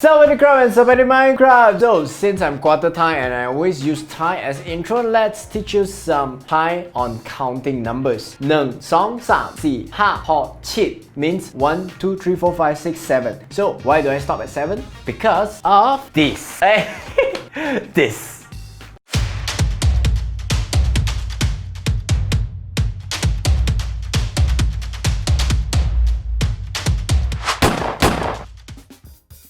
Sawadee krab and Sawadee Minecraft! So, since I'm quarter Thai and I always use Thai as intro, let's teach you some Thai on counting numbers. 1, 2, 3, 4, 5, 6 means 1, 2, 3, 4, 5, 6, 7. So, why do I stop at 7? Because of this. This.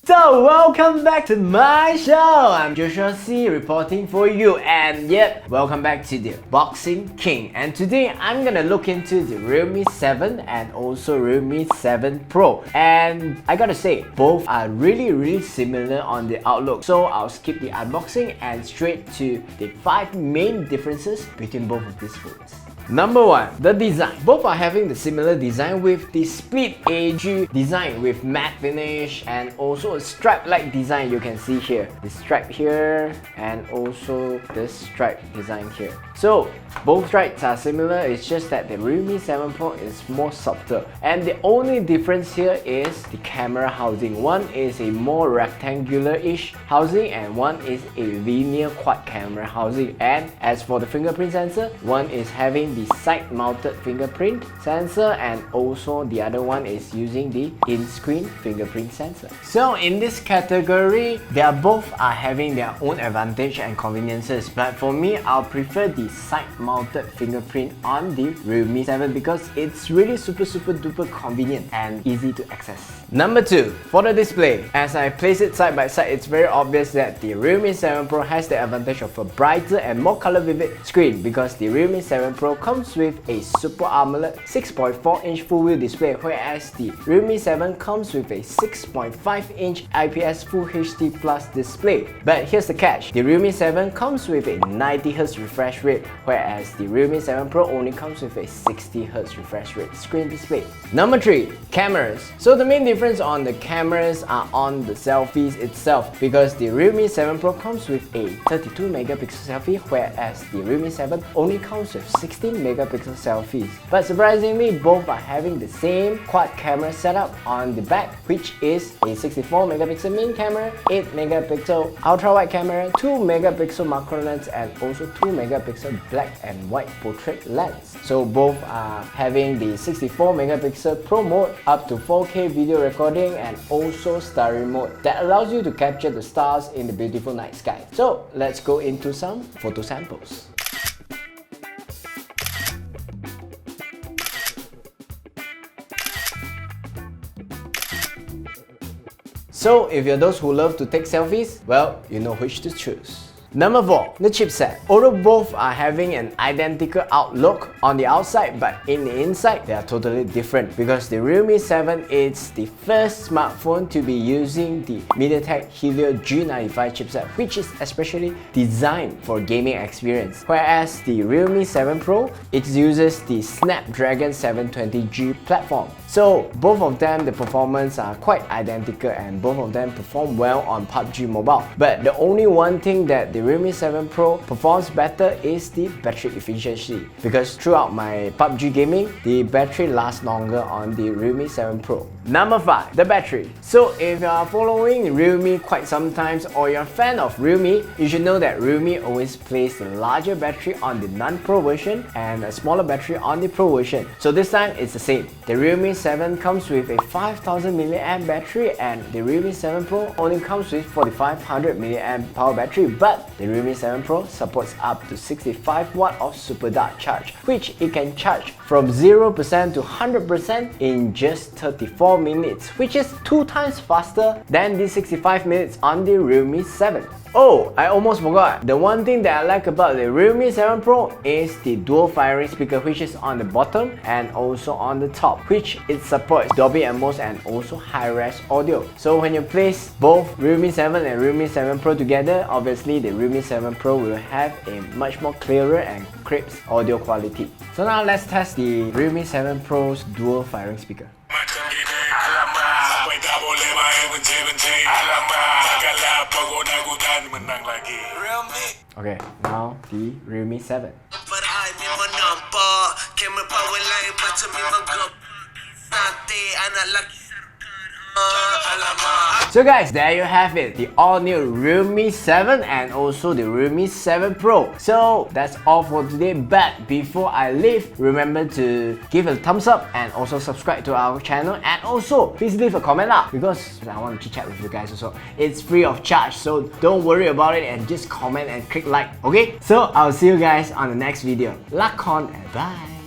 So, welcome back to my show. I'm Joshua C reporting for you, and yep, welcome back to the Boxing King. And today I'm gonna look into the Realme 7 and also Realme 7 Pro. And I gotta say, both are really similar on the outlook. So I'll skip the unboxing and straight to the 5 main differences between both of these phones. Number 1, the design. Both are having the similar design with the split edge design with matte finish and also a stripe-like design you can see here. The stripe here and also this stripe design here. So both stripes are similar, it's just that the Realme 7 Pro is more subtle. And the only difference here is the camera housing. One is a more rectangular-ish housing and one is a linear quad camera housing. And as for the fingerprint sensor, one is having the side-mounted fingerprint sensor and also the other one is using the in-screen fingerprint sensor. So in this category, they are both are having their own advantage and conveniences, but for me, I'll prefer the side-mounted fingerprint on the Realme 7 because it's really super duper convenient and easy to access. Number 2, for the display. As I place it side by side, it's very obvious that the Realme 7 Pro has the advantage of a brighter and more color vivid screen because the Realme 7 Pro comes with a Super AMOLED 6.4-inch full-wheel display, whereas the Realme 7 comes with a 6.5-inch IPS Full HD Plus display. But here's the catch, the Realme 7 comes with a 90Hz refresh rate, whereas the Realme 7 Pro only comes with a 60Hz refresh rate screen display. Number 3, cameras. So the main difference on the cameras are on the selfies itself because the Realme 7 Pro comes with a 32 megapixel selfie, whereas the Realme 7 only comes with 16 megapixel selfies. But surprisingly, both are having the same quad camera setup on the back, which is a 64 megapixel main camera, 8 megapixel ultra wide camera, 2 megapixel macro lens and also 2 megapixel black and white portrait lens. So both are having the 64 megapixel Pro mode up to 4K video recording and also starry mode that allows you to capture the stars in the beautiful night sky. So let's go into some photo samples. So if you're those who love to take selfies, well, you know which to choose. Number 4, the chipset. Although both are having an identical outlook on the outside, but in the inside, they are totally different because the Realme 7 is the first smartphone to be using the MediaTek Helio G95 chipset, which is especially designed for gaming experience. Whereas the Realme 7 Pro, it uses the Snapdragon 720G platform. So both of them, the performance are quite identical and both of them perform well on PUBG Mobile. But the only one thing that the Realme 7 Pro performs better is the battery efficiency because throughout my PUBG gaming, the battery lasts longer on the Realme 7 Pro. Number 5, the battery. So if you are following Realme quite sometimes or you're a fan of Realme, you should know that Realme always places the larger battery on the non-Pro version and a smaller battery on the Pro version. So this time it's the same. The Realme 7 comes with a 5000 mAh battery and the Realme 7 Pro only comes with 4500 mAh power battery, but the Realme 7 Pro supports up to 65 watt of super dark charge, which it can charge from 0% to 100% in just 34 minutes, which is 2 times faster than the 65 minutes on the Realme 7. Oh, I almost forgot. The one thing that I like about the Realme 7 Pro is the dual firing speaker, which is on the bottom and also on the top, which it supports Dolby Atmos and also high-res audio. So when you place both Realme 7 and Realme 7 Pro together, obviously the Realme 7 Pro will have a much more clearer and crisp audio quality. So now let's test the Realme 7 Pro's dual firing speaker. Okay, now the Realme 7. So guys, there you have it, the all new Realme 7 and also the Realme 7 Pro. So that's all for today, but before I leave, remember to give a thumbs up and also subscribe to our channel, and also please leave a comment up because I want to chit chat with you guys also. It's free of charge, so don't worry about it and just comment and click like, okay? So I'll see you guys on the next video. Lakon and bye!